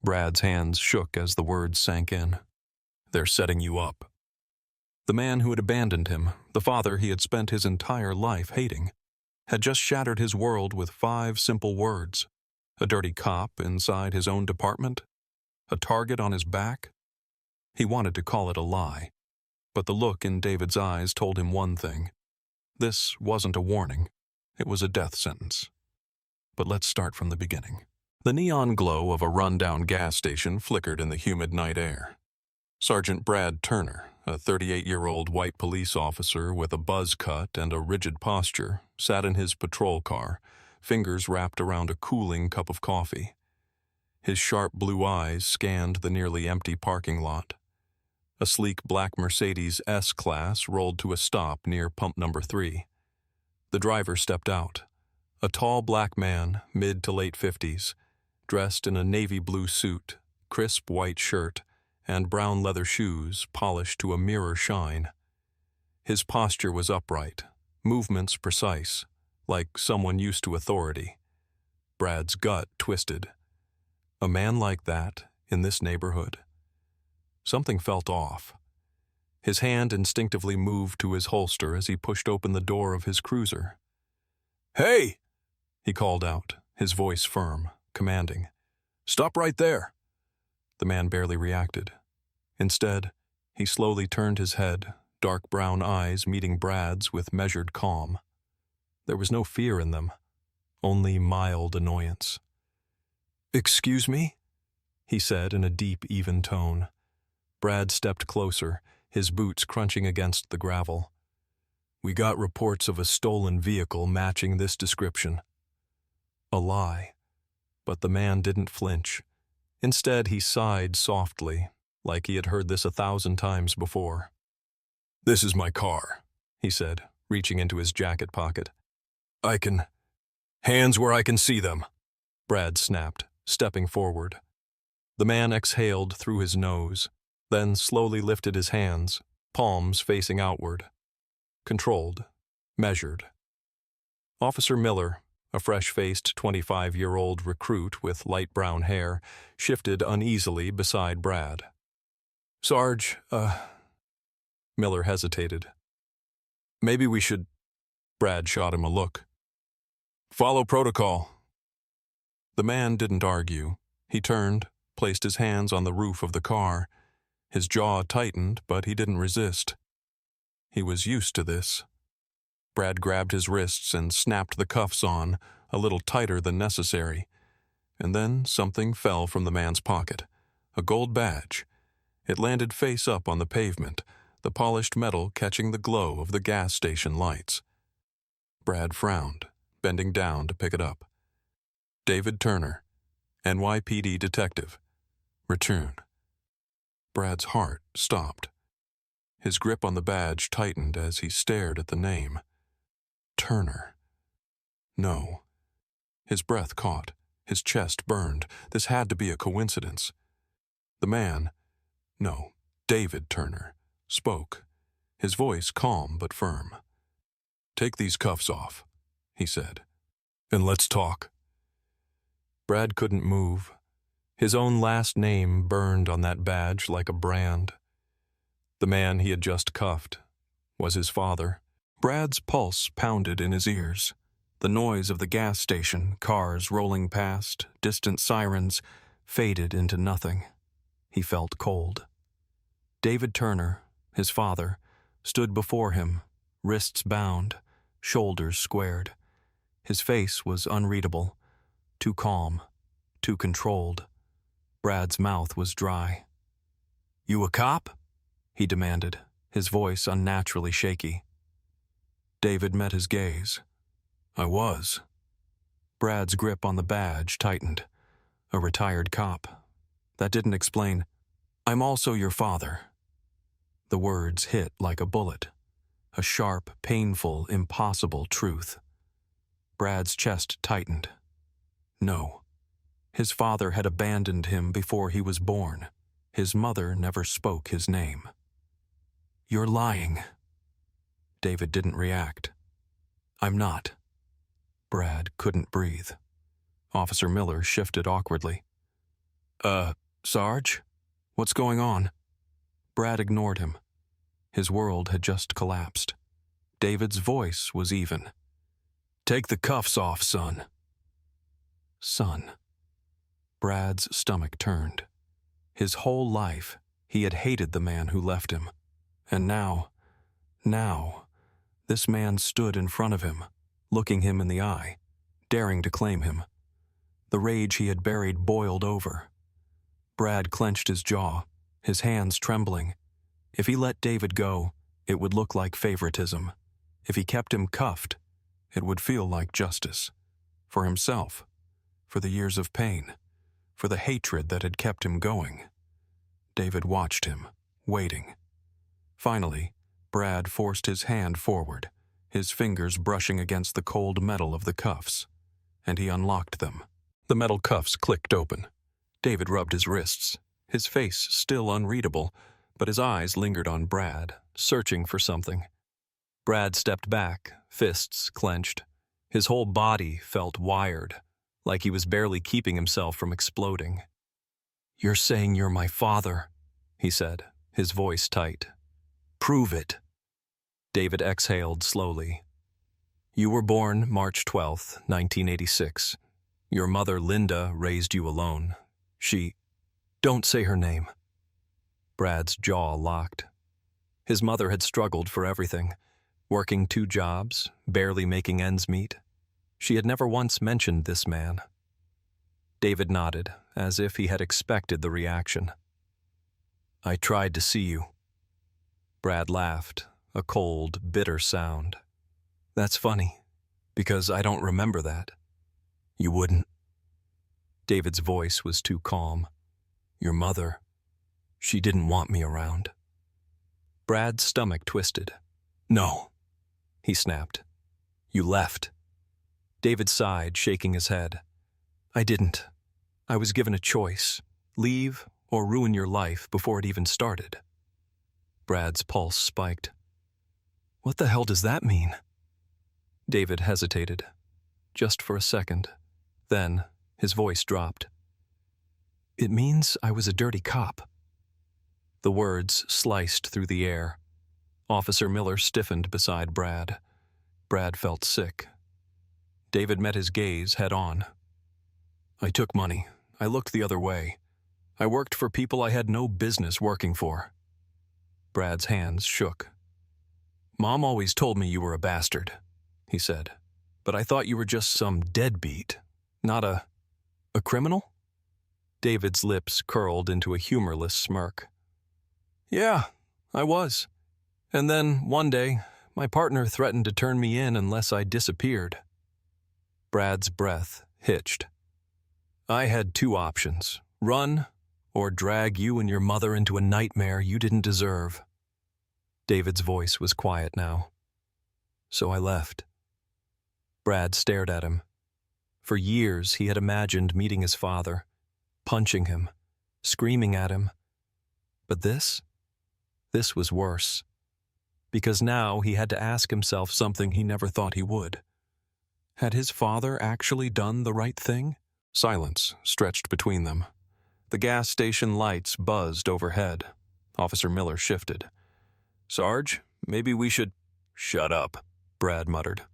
Brad's hands shook as the words sank in. "They're setting you up." The man who had abandoned him, the father he had spent his entire life hating, had just shattered his world with 5 simple words. A dirty cop inside his own department? A target on his back? He wanted to call it a lie, but the look in David's eyes told him one thing. This wasn't a warning. It was a death sentence. But let's start from the beginning. The neon glow of a run-down gas station flickered in the humid night air. Sergeant Brad Turner, a 38-year-old white police officer with a buzz cut and a rigid posture, sat in his patrol car, fingers wrapped around a cooling cup of coffee. His sharp blue eyes scanned the nearly empty parking lot. A sleek black Mercedes S-Class rolled to a stop near pump number 3. The driver stepped out. A tall black man, mid to late 50s, dressed in a navy blue suit, crisp white shirt, and brown leather shoes polished to a mirror shine. His posture was upright, movements precise, like someone used to authority. Brad's gut twisted. A man like that, in this neighborhood? Something felt off. His hand instinctively moved to his holster as he pushed open the door of his cruiser. "Hey!" he called out, his voice firm, commanding. "Stop right there!" The man barely reacted. Instead, he slowly turned his head, dark brown eyes meeting Brad's with measured calm. There was no fear in them, only mild annoyance. "Excuse me?" he said in a deep, even tone. Brad stepped closer, his boots crunching against the gravel. "We got reports of a stolen vehicle matching this description." A lie. But the man didn't flinch. Instead, he sighed softly, like he had heard this 1,000 times before. "This is my car," he said, reaching into his jacket pocket. Hands where I can see them," Brad snapped, stepping forward. The man exhaled through his nose, then slowly lifted his hands, palms facing outward. Controlled, measured. Officer Miller, a fresh-faced 25-year-old recruit with light brown hair, shifted uneasily beside Brad. "Sarge, Miller hesitated. "Maybe we should—" Brad shot him a look. "Follow protocol." The man didn't argue. He turned, placed his hands on the roof of the car. His jaw tightened, but he didn't resist. He was used to this. Brad grabbed his wrists and snapped the cuffs on, a little tighter than necessary. And then something fell from the man's pocket. A gold badge. It landed face up on the pavement, the polished metal catching the glow of the gas station lights. Brad frowned, bending down to pick it up. David Turner, NYPD detective. Return. Brad's heart stopped. His grip on the badge tightened as he stared at the name. Turner. No. His breath caught. His chest burned. This had to be a coincidence. The man, no, David Turner, spoke, his voice calm but firm. "Take these cuffs off," he said, "and let's talk." Brad couldn't move. His own last name burned on that badge like a brand. The man he had just cuffed was his father. Brad's pulse pounded in his ears. The noise of the gas station, cars rolling past, distant sirens, faded into nothing. He felt cold. David Turner, his father, stood before him, wrists bound, shoulders squared. His face was unreadable, too calm, too controlled. Brad's mouth was dry. "You a cop?" he demanded, his voice unnaturally shaky. David met his gaze. "I was." Brad's grip on the badge tightened. A retired cop. That didn't explain. "I'm also your father." The words hit like a bullet. A sharp, painful, impossible truth. Brad's chest tightened. No. His father had abandoned him before he was born. His mother never spoke his name. "You're lying." David didn't react. "I'm not." Brad couldn't breathe. Officer Miller shifted awkwardly. Sarge? What's going on? Brad ignored him. His world had just collapsed. David's voice was even. Take the cuffs off, son. Son. Brad's stomach turned. His whole life, he had hated the man who left him. And now, this man stood in front of him, looking him in the eye, daring to claim him. The rage he had buried boiled over. Brad clenched his jaw, his hands trembling. If he let David go, it would look like favoritism. If he kept him cuffed, it would feel like justice. For himself, for the years of pain, for the hatred that had kept him going. David watched him, waiting. Finally, Brad forced his hand forward, his fingers brushing against the cold metal of the cuffs, and he unlocked them. The metal cuffs clicked open. David rubbed his wrists, his face still unreadable, but his eyes lingered on Brad, searching for something. Brad stepped back, fists clenched. His whole body felt wired, like he was barely keeping himself from exploding. "You're saying you're my father," he said, his voice tight. "Prove it." David exhaled slowly. "You were born March 12th, 1986. Your mother, Linda, raised you alone. Don't say her name." Brad's jaw locked. His mother had struggled for everything, working 2 jobs, barely making ends meet. She had never once mentioned this man. David nodded, as if he had expected the reaction. "I tried to see you." Brad laughed, a cold, bitter sound. "That's funny, because I don't remember that." "You wouldn't?" David's voice was too calm. "Your mother, she didn't want me around." Brad's stomach twisted. "No," he snapped. "You left." David sighed, shaking his head. "I didn't. I was given a choice. Leave or ruin your life before it even started." Brad's pulse spiked. "What the hell does that mean?" David hesitated, just for a second. Then, his voice dropped. "It means I was a dirty cop." The words sliced through the air. Officer Miller stiffened beside Brad. Brad felt sick. David met his gaze head on. "I took money. I looked the other way. I worked for people I had no business working for." Brad's hands shook. "Mom always told me you were a bastard," he said. "But I thought you were just some deadbeat, not a criminal?" David's lips curled into a humorless smirk. "Yeah, I was. And then, one day, my partner threatened to turn me in unless I disappeared." Brad's breath hitched. "I had 2 options, run or drag you and your mother into a nightmare you didn't deserve." David's voice was quiet now. "So I left." Brad stared at him. For years he had imagined meeting his father, punching him, screaming at him. But this was worse. Because now he had to ask himself something he never thought he would. Had his father actually done the right thing? Silence stretched between them. The gas station lights buzzed overhead. Officer Miller shifted. "Sarge, maybe we should—" "Shut up," Brad muttered.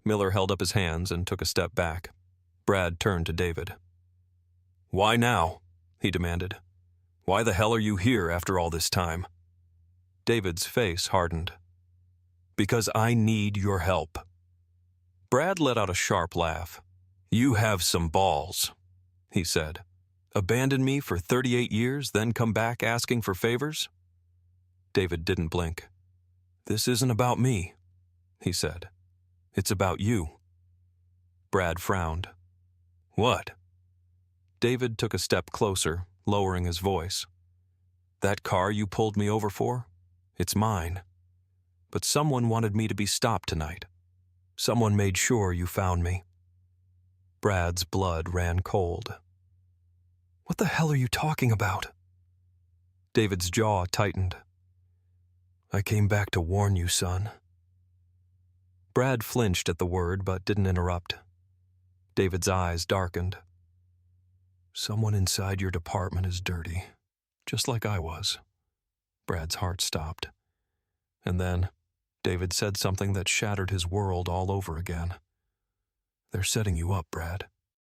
Miller held up his hands and took a step back. Brad turned to David. "Why now?" he demanded. "Why the hell are you here after all this time?" David's face hardened. "Because I need your help." Brad let out a sharp laugh. "You have some balls," he said. "Abandon me for 38 years, then come back asking for favors?" David didn't blink. "This isn't about me," he said. "It's about you." Brad frowned. "What?" David took a step closer, lowering his voice. "That car you pulled me over for? It's mine. But someone wanted me to be stopped tonight. Someone made sure you found me." Brad's blood ran cold. "What the hell are you talking about?" David's jaw tightened. "I came back to warn you, son." Brad flinched at the word but didn't interrupt. David's eyes darkened. Someone inside your department is dirty, just like I was. Brad's heart stopped. And then, David said something that shattered his world all over again. They're setting you up, Brad.